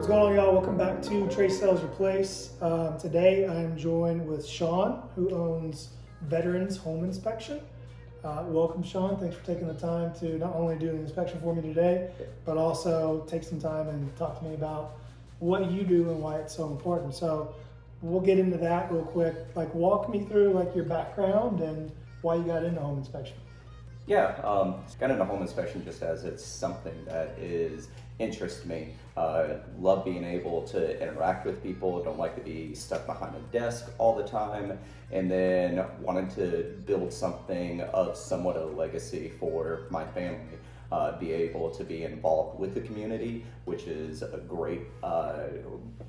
going on, y'all? Welcome back to Trace Sells Your Place. Today I am joined with Shaun, who owns Veterans Home Inspection. Welcome, Shaun. Thanks for taking the time to not only do an inspection for me today, but also take some time and talk to me about what you do and why it's so important. So we'll get into that real quick. Like, walk me through like your background and why you got into home inspection. Yeah, got into home inspection just as it's something that interests me. Love being able to interact with people, don't like to be stuck behind a desk all the time, and then wanted to build something of somewhat of a legacy for my family. Be able to be involved with the community, which is a great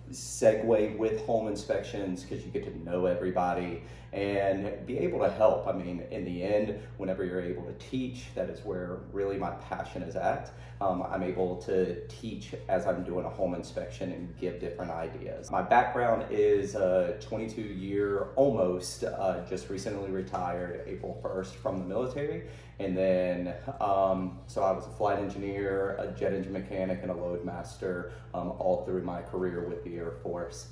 segue with home inspections because you get to know everybody and be able to help. I mean, in the end, whenever you're able to teach, that is where really my passion is at. I'm able to teach as I'm doing a home inspection and give different ideas. My background is a 22-year, almost, just recently retired April 1st from the military. And then, so I was a flight engineer, a jet engine mechanic, and a load master all through my career with the Air Force.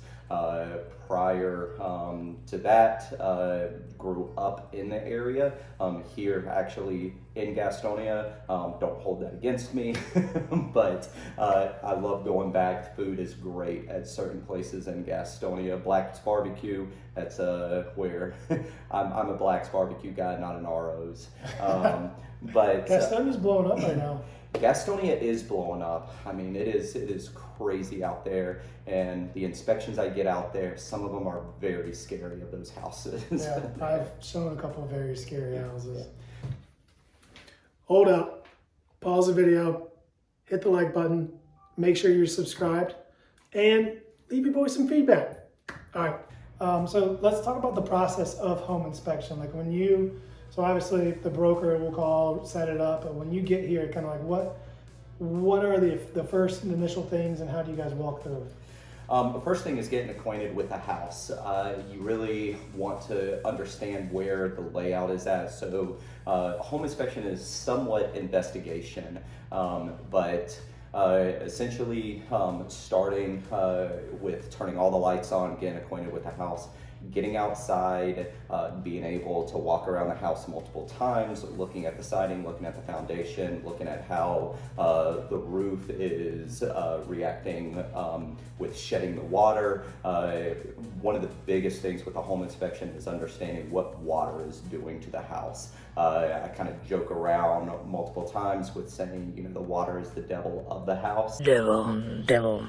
Prior to that, grew up in the area, here actually in Gastonia. Don't hold that against me, but I love going back. Food is great at certain places in Gastonia. Black's Barbecue, that's where I'm a Black's Barbecue guy, not an RO's. But Gastonia's blowing up right now. Gastonia is blowing up. I mean, it is crazy out there, and the inspections I get out there, some of them are very scary of those houses. Yeah, I've shown a couple of very scary houses. Hold up, pause the video, hit the like button, make sure you're subscribed, and leave your boy some feedback. All right, so let's talk about the process of home inspection. Like so obviously the broker will call, set it up, but when you get here, kind of like what are the first initial things and how do you guys walk through it? The first thing is getting acquainted with the house. You really want to understand where the layout is at. So home inspection is somewhat investigation, but essentially starting with turning all the lights on, getting acquainted with the house, getting outside, being able to walk around the house multiple times, looking at the siding, looking at the foundation, looking at how the roof is reacting with shedding the water. One of the biggest things with a home inspection is understanding what water is doing to the house. I kind of joke around multiple times with saying, you know, the water is the devil of the house. Devil.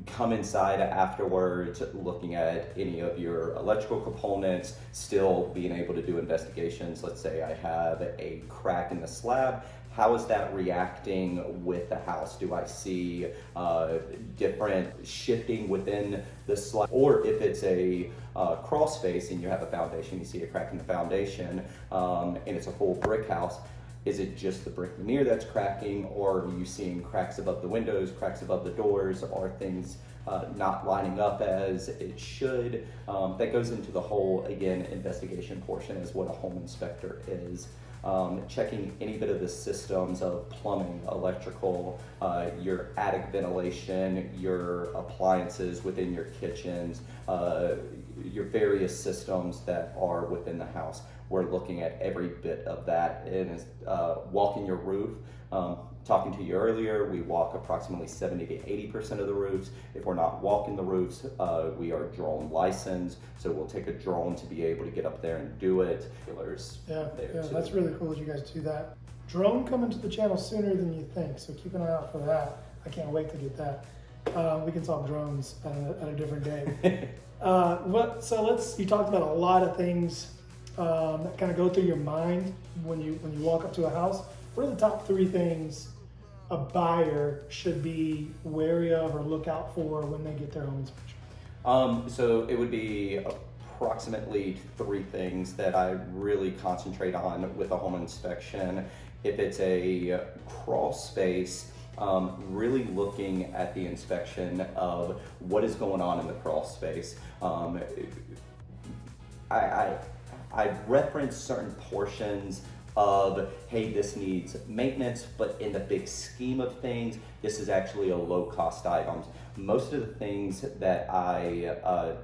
Come inside afterwards, looking at any of your electrical components, still being able to do investigations. Let's say I have a crack in the slab. How is that reacting with the house? Do I see different shifting within the slab? Or if it's a crawl space and you have a foundation, you see a crack in the foundation, and it's a full brick house, is it just the brick veneer that's cracking, or are you seeing cracks above the windows, cracks above the doors, or things not lining up as it should? That goes into the whole, again, investigation portion is what a home inspector is. Checking any bit of the systems of plumbing, electrical, your attic ventilation, your appliances within your kitchens, your various systems that are within the house. We're looking at every bit of that, and walking your roof. Talking to you earlier, we walk approximately 70 to 80% of the roofs. If we're not walking the roofs, we are drone licensed, so we'll take a drone to be able to get up there and do it. Yeah, that's really cool that you guys do that. Drone coming to the channel sooner than you think, so keep an eye out for that. I can't wait to get that. We can talk drones at a different day. You talked about a lot of things that kind of go through your mind when you walk up to a house. What are the top 3 things a buyer should be wary of or look out for when they get their home inspection? So it would be approximately 3 things that I really concentrate on with a home inspection. If it's a crawl space, really looking at the inspection of what is going on in the crawl space. I reference certain portions of, hey, this needs maintenance, but in the big scheme of things, this is actually a low cost item. Most of the things that I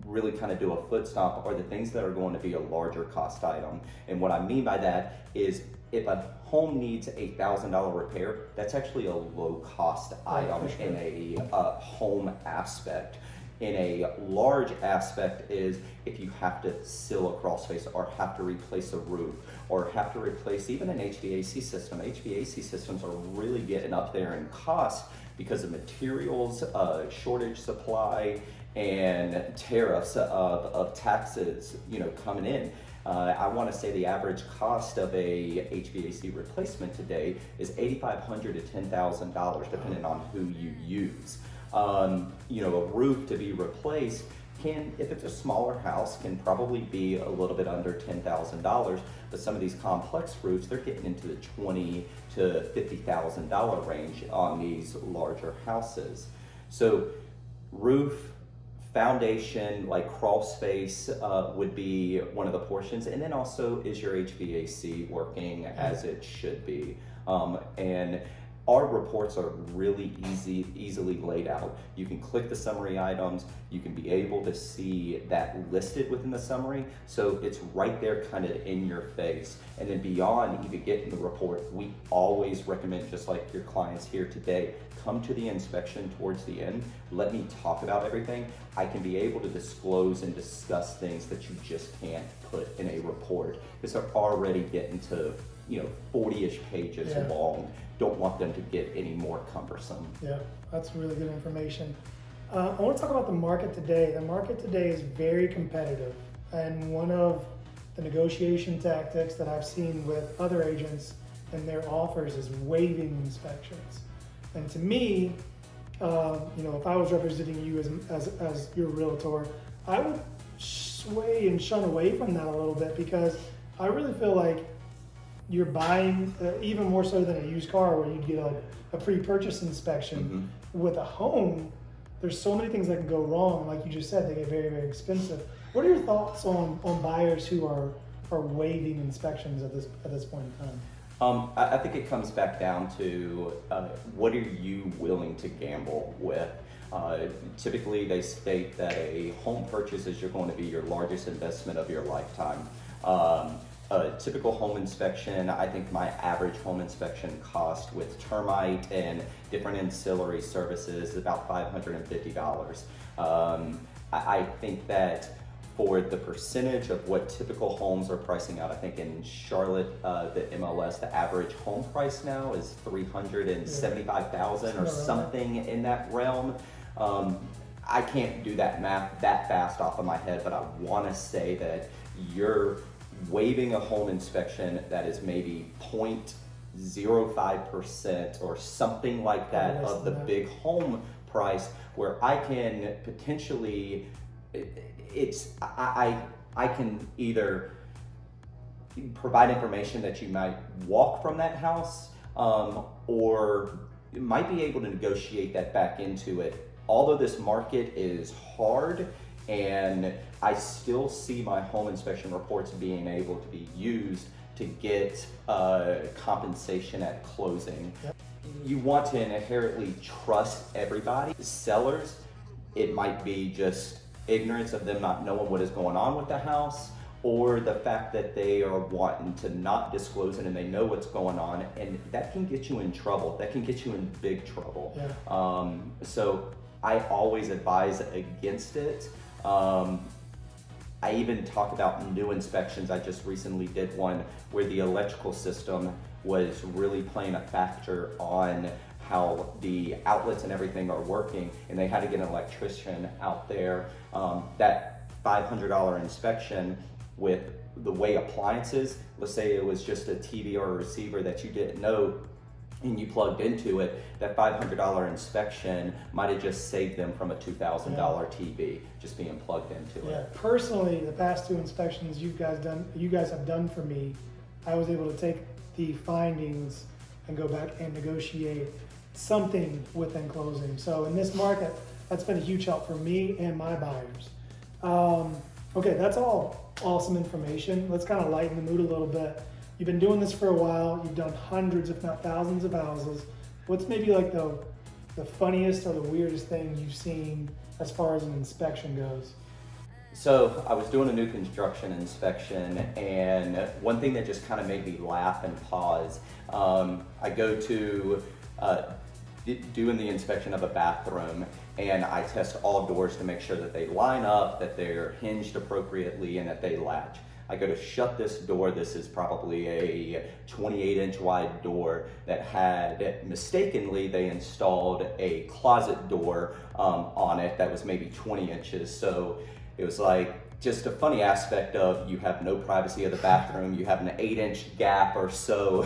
really kind of do a foot stomp are the things that are going to be a larger cost item. And what I mean by that is if a home needs a $1,000 repair, that's actually a low cost item in a home aspect. In a large aspect is if you have to seal a crawl space or have to replace a roof or have to replace even an HVAC system. HVAC systems are really getting up there in cost because of materials, shortage supply, and tariffs of taxes, coming in. I want to say the average cost of a HVAC replacement today is $8,500 to $10,000, depending on who you use. A roof to be replaced can, if it's a smaller house, can probably be a little bit under $10,000. But some of these complex roofs, they're getting into the $20,000 to $50,000 range on these larger houses. So roof, foundation, like crawl space would be one of the portions. And then also, is your HVAC working as it should be? And our reports are really easily laid out. You can click the summary items. You can be able to see that listed within the summary. So it's right there kind of in your face. And then beyond even getting the report, we always recommend, just like your clients here today, come to the inspection towards the end. Let me talk about everything. I can be able to disclose and discuss things that you just can't put in a report because they're already getting to 40-ish pages long. Don't want them to get any more cumbersome. Yeah, that's really good information. I want to talk about the market today. The market today is very competitive, and one of the negotiation tactics that I've seen with other agents and their offers is waiving inspections. And to me, if I was representing you as your realtor, I would sway and shun away from that a little bit because I really feel like you're buying, even more so than a used car where you'd get a pre-purchase inspection. With a home, there's so many things that can go wrong. Like you just said, they get very, very expensive. What are your thoughts on buyers who are waiving inspections at this point in time? I think it comes back down to what are you willing to gamble with? Typically, they state that a home purchase is going to be your largest investment of your lifetime. A typical home inspection, I think my average home inspection cost with termite and different ancillary services is about $550. I think that for the percentage of what typical homes are pricing out, I think in Charlotte, the MLS, the average home price now is $375,000 or something in that realm. I can't do that math that fast off of my head, but I want to say that you're waiving a home inspection that is maybe 0.05% or something like that of the big home price, where I can potentially, I can either provide information that you might walk from that house, or you might be able to negotiate that back into it. Although this market is hard, and I still see my home inspection reports being able to be used to get compensation at closing. Yep. You want to inherently trust everybody. Sellers, it might be just ignorance of them not knowing what is going on with the house, or the fact that they are wanting to not disclose it and they know what's going on, and that can get you in trouble. That can get you in big trouble. Yeah. So I always advise against it. I even talk about new inspections. I just recently did one where the electrical system was really playing a factor on how the outlets and everything are working, and they had to get an electrician out there. That $500 inspection with the way appliances, let's say it was just a TV or a receiver that you didn't know and you plugged into it, that $500 inspection might have just saved them from a $2,000 TV just being plugged into it. Personally, the past two inspections you guys have done for me, I was able to take the findings and go back and negotiate something within closing. So in this market, that's been a huge help for me and my buyers. Okay, that's all awesome information. Let's kind of lighten the mood a little bit. You've been doing this for a while. You've done hundreds, if not thousands of houses. What's maybe like the funniest or the weirdest thing you've seen as far as an inspection goes? So I was doing a new construction inspection, and one thing that just kind of made me laugh and pause, I go to doing the inspection of a bathroom, and I test all doors to make sure that they line up, that they're hinged appropriately, and that they latch. I go to shut this door. This is probably a 28-inch wide door that had, mistakenly, they installed a closet door on it that was maybe 20 inches. So it was like just a funny aspect of you have no privacy of the bathroom. You have an 8-inch gap or so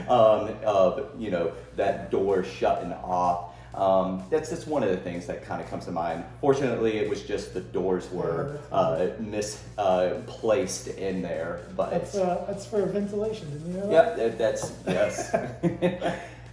of, you know, that door shutting off. That's just one of the things that kind of comes to mind. Fortunately, it was just the doors were misplaced in there. But that's for ventilation, didn't you know that? Yep, that's, yes.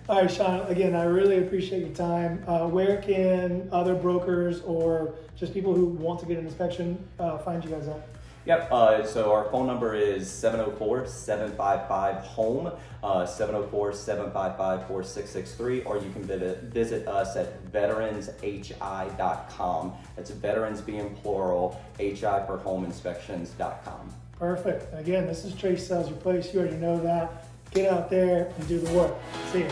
All right, Shaun, again, I really appreciate your time. Where can other brokers or just people who want to get an inspection find you guys at? Yep, so our phone number is 704-755-HOME, 704-755-4663, or you can visit us at veteranshi.com. That's veterans being plural, HI for homeinspections.com. Perfect. And again, this is Trace Sells Your Place. You already know that. Get out there and do the work. See you.